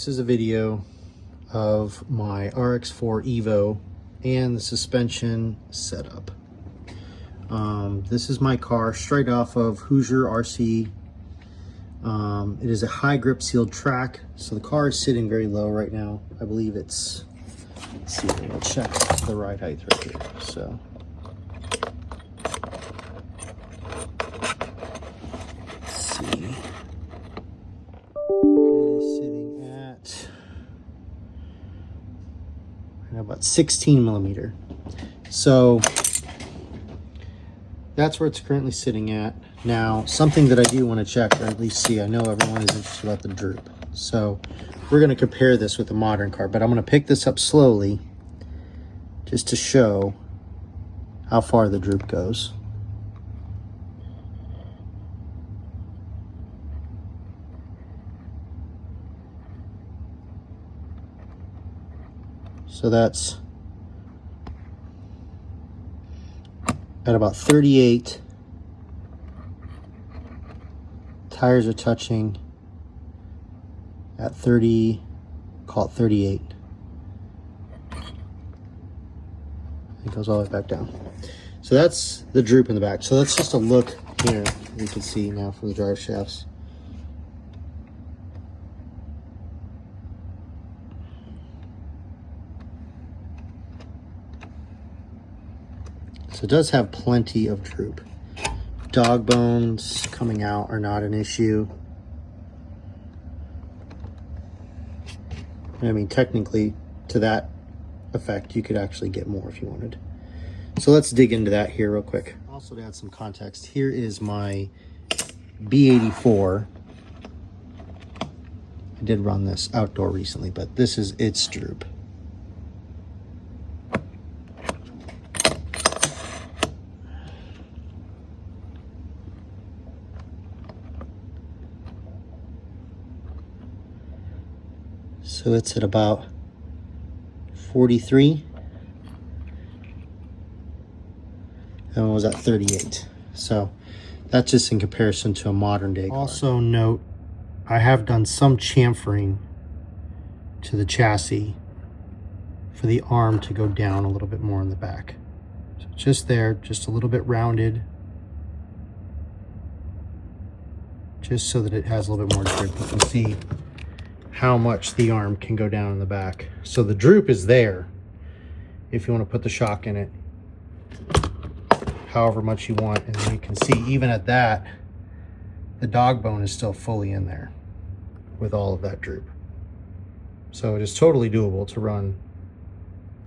This is a video of my RX4 Evo and the suspension setup. This is my car straight off of Hoosier RC. It is a high grip sealed track, so the car is sitting very low right now. I believe it's, let's see, I'll check the ride height right here. So let's see. It is sitting at about 16 millimeter. So that's where it's currently sitting at. Now, something that I do want to check, or at least see, I know everyone is interested about the droop. So we're going to compare this with a modern car, but I'm going to pick this up slowly just to show how far the droop goes. So that's at about 38. Tires are touching at 30, call it 38. It goes all the way back down. So that's the droop in the back. So that's just a look here. You can see now from the drive shafts. So it does have plenty of droop. Dog bones coming out are not an issue. I mean, technically, to that effect, you could actually get more if you wanted. So let's dig into that here real quick. Also, to add some context, here is my B84. I did run this outdoor recently, but this is its droop. So it's at about 43. And it was at 38. So that's just in comparison to a modern day car. Also note, I have done some chamfering to the chassis for the arm to go down a little bit more in the back. So just there, just a little bit rounded, just so that it has a little bit more grip. You can see how much the arm can go down in the back. So the droop is there if you want to put the shock in it however much you want, and then you can see even at that the dog bone is still fully in there with all of that droop. So it is totally doable to run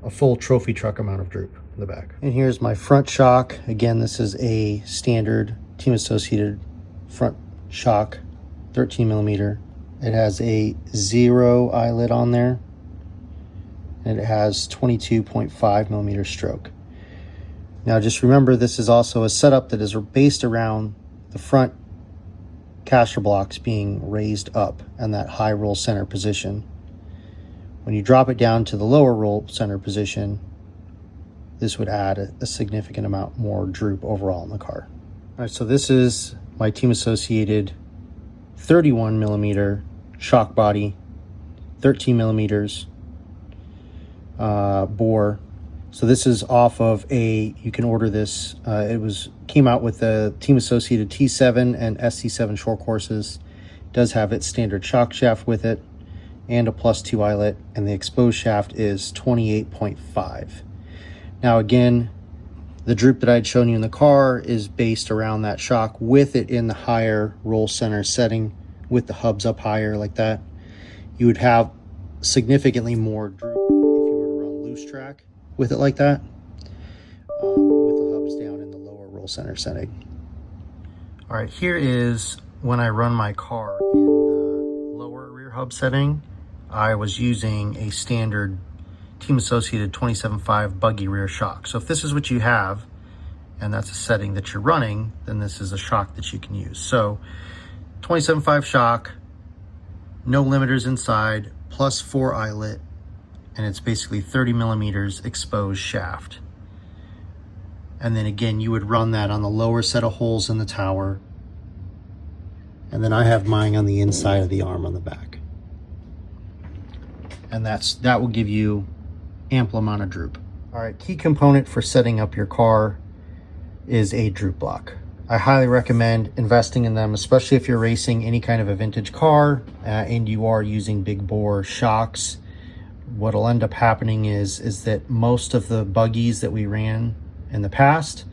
a full trophy truck amount of droop in the back. And here's my front shock. Again, this is a standard Team Associated front shock, 13 millimeter. It has a 0 eyelet on there, and it has 22.5 millimeter stroke. Now just remember, this is also a setup that is based around the front caster blocks being raised up and that high roll center position. When you drop it down to the lower roll center position, this would add a significant amount more droop overall in the car. All right, so this is my Team Associated 31 millimeter shock body, 13 millimeters bore. So this is off of a, you can order this, came out with the Team Associated T7 and SC7 short courses. It does have its standard shock shaft with it and a +2 eyelet, and the exposed shaft is 28.5. Now again, the droop that I'd shown you in the car is based around that shock with it in the higher roll center setting, with the hubs up higher like that. You would have significantly more droop if you were to run loose track with it like that, with the hubs down in the lower roll center setting. All right, here is when I run my car in the lower rear hub setting. I was using a standard Team Associated 27.5 Buggy rear shock. So if this is what you have, and that's a setting that you're running, then this is a shock that you can use. So 27.5 shock, no limiters inside, +4 eyelet, and it's basically 30 millimeters exposed shaft. And then again, you would run that on the lower set of holes in the tower. And then I have mine on the inside of the arm on the back. and that will give you ample amount of droop. All right, key component for setting up your car is a droop block. I highly recommend investing in them, especially if you're racing any kind of a vintage car and you are using big bore shocks. What'll end up happening is that most of the buggies that we ran in the past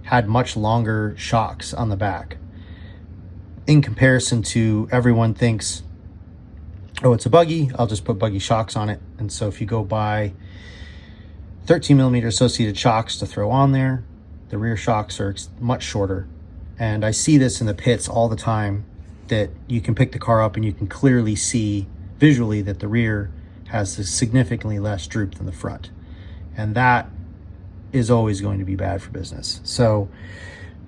had much longer shocks on the back. In comparison to, everyone thinks, oh, it's a buggy, I'll just put buggy shocks on it. And so if you go buy 13 millimeter associated shocks to throw on there, the rear shocks are much shorter. And I see this in the pits all the time, that you can pick the car up and you can clearly see visually that the rear has significantly less droop than the front. And that is always going to be bad for business. So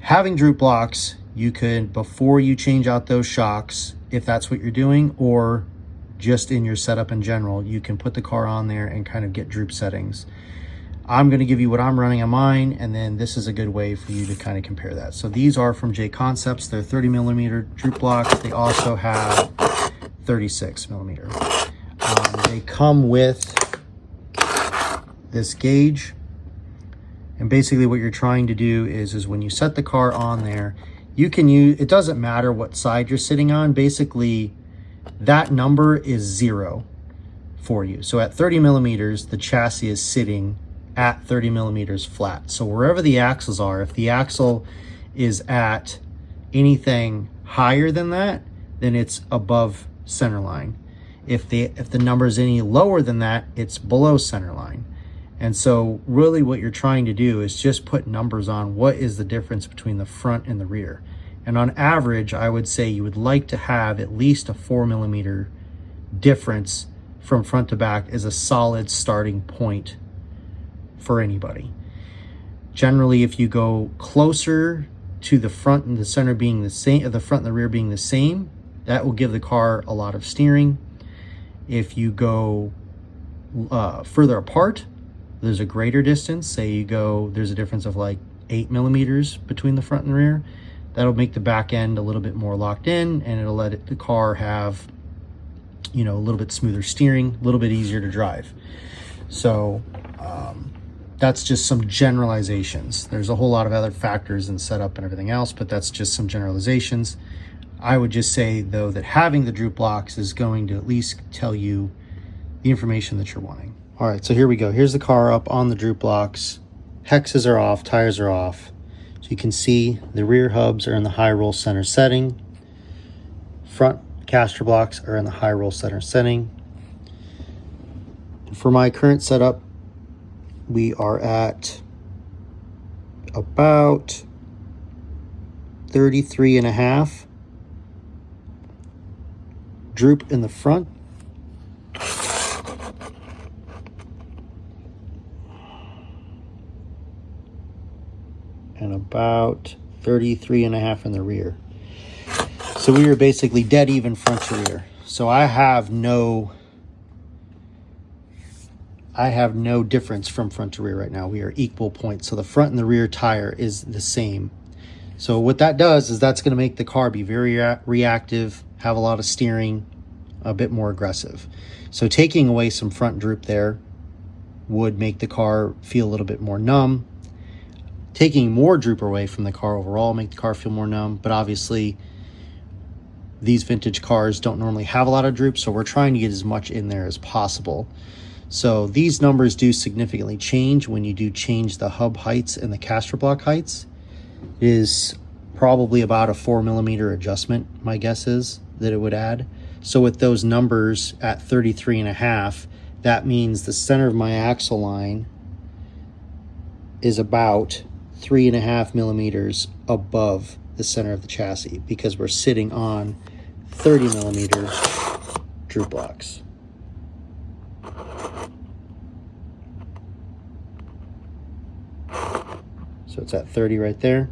having droop blocks, you could, before you change out those shocks, if that's what you're doing, or just in your setup in general, you can put the car on there and kind of get droop settings. I'm going to give you what I'm running on mine, and then this is a good way for you to kind of compare that. So these are from J Concepts. They're 30 millimeter droop blocks. They also have 36 millimeter. They come with this gauge, and basically what you're trying to do is when you set the car on there, you can use, it doesn't matter what side you're sitting on, basically that number is 0 for you. So at 30 millimeters, the chassis is sitting at 30 millimeters flat. So wherever the axles are, if the axle is at anything higher than that, then it's above center line. If the number is any lower than that, it's below center line. And so really what you're trying to do is just put numbers on what is the difference between the front and the rear. And on average, I would say you would like to have at least a 4 millimeter difference from front to back as a solid starting point for anybody. Generally, if you go closer to the front and the center being the same, the front and the rear being the same, that will give the car a lot of steering. If you go further apart, there's a greater distance. Say you go, there's a difference of like 8 millimeters between the front and rear. That'll make the back end a little bit more locked in, and it'll let the car have, you know, a little bit smoother steering, a little bit easier to drive. So that's just some generalizations. There's a whole lot of other factors in setup and everything else, but that's just some generalizations. I would just say, though, that having the droop blocks is going to at least tell you the information that you're wanting. All right, so here we go. Here's the car up on the droop blocks. Hexes are off, tires are off. So you can see the rear hubs are in the high roll center setting. Front caster blocks are in the high roll center setting. For my current setup, we are at about 33.5 droop in the front. And about 33.5 in the rear. So we are basically dead even front to rear. So I have no difference from front to rear right now. We are equal points. So the front and the rear tire is the same. So what that does is that's going to make the car be very reactive, have a lot of steering, a bit more aggressive. So taking away some front droop there would make the car feel a little bit more numb. Taking more droop away from the car overall make the car feel more numb. But obviously these vintage cars don't normally have a lot of droop, so we're trying to get as much in there as possible. So these numbers do significantly change when you do change the hub heights and the caster block heights. It is probably about a 4 millimeter adjustment, my guess is, that it would add. So with those numbers at 33.5, that means the center of my axle line is about 3.5 millimeters above the center of the chassis, because we're sitting on 30 millimeter droop blocks. So it's at 30 right there.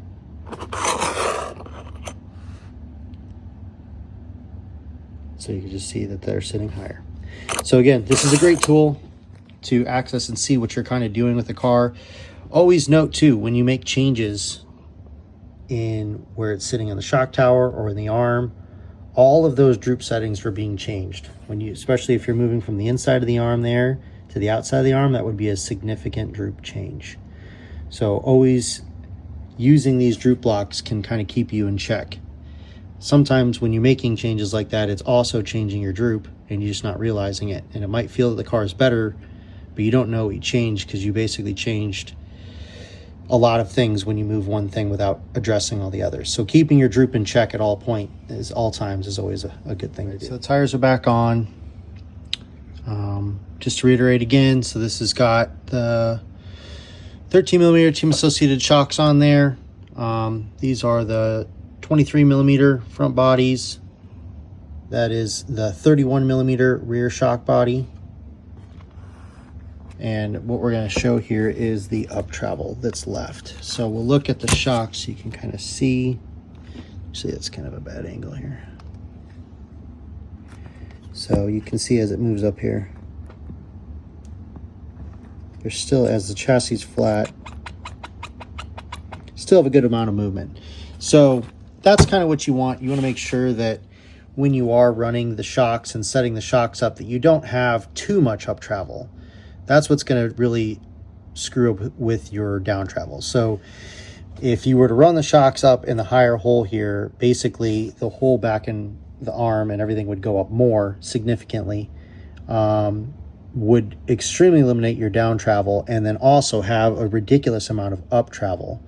So you can just see that they're sitting higher. So again, this is a great tool to access and see what you're kind of doing with the car. Always note too, when you make changes in where it's sitting on the shock tower or in the arm, all of those droop settings were being changed. When you, especially if you're moving from the inside of the arm there to the outside of the arm, that would be a significant droop change. So always using these droop blocks can kind of keep you in check. Sometimes when you're making changes like that, it's also changing your droop and you're just not realizing it. And it might feel that the car is better, but you don't know what you changed because you basically changed a lot of things when you move one thing without addressing all the others. So keeping your droop in check at all times is always a good thing to do. So the tires are back on. Just to reiterate again, so this has got the 13 millimeter team associated shocks on there. These are the 23 millimeter front bodies. That is the 31 millimeter rear shock body. And what we're going to show here is the up travel that's left. So we'll look at the shocks so you can kind of see. Actually, it's kind of a bad angle here. So you can see as it moves up here, there's still, as the chassis is flat, still have a good amount of movement. So that's kind of what you want. You want to make sure that when you are running the shocks and setting the shocks up, that you don't have too much up travel. That's what's going to really screw up with your down travel. So if you were to run the shocks up in the higher hole here, basically the hole back in the arm and everything would go up more significantly, would extremely eliminate your down travel, and then also have a ridiculous amount of up travel,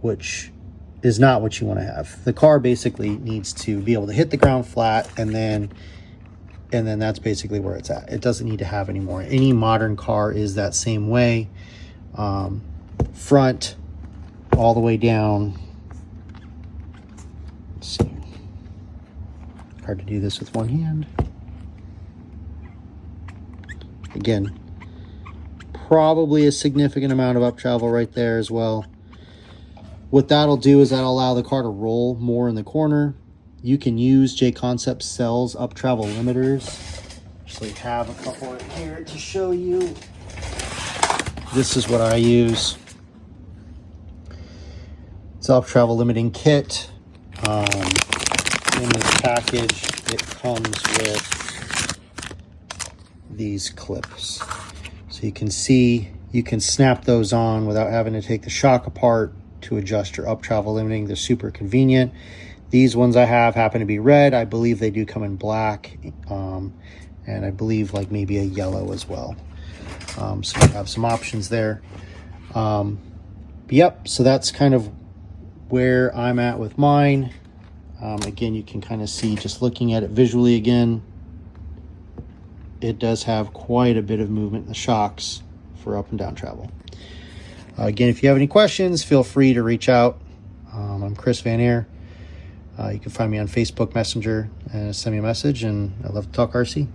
which is not what you want to have. The car basically needs to be able to hit the ground flat, and then that's basically where it's at. It doesn't need to have any more. Any modern car is that same way. Front all the way down. Let's see. Hard to do this with one hand. Again, probably a significant amount of up travel right there as well. What that'll do is that'll allow the car to roll more in the corner. You can use J-Concept Cell's up travel limiters. Actually have a couple in here to show you. This is what I use. It's up travel limiting kit. In this package, it comes with these clips. So you can see, you can snap those on without having to take the shock apart to adjust your up travel limiting. They're super convenient. These ones I have happen to be red. I believe they do come in black, and I believe like maybe a yellow as well. So you have some options there. Yep, so that's kind of where I'm at with mine. Again, you can kind of see, just looking at it visually again, it does have quite a bit of movement in the shocks for up and down travel. Again, if you have any questions, feel free to reach out. I'm Chris VanAir. You can find me on Facebook Messenger and send me a message, and I love to talk RC.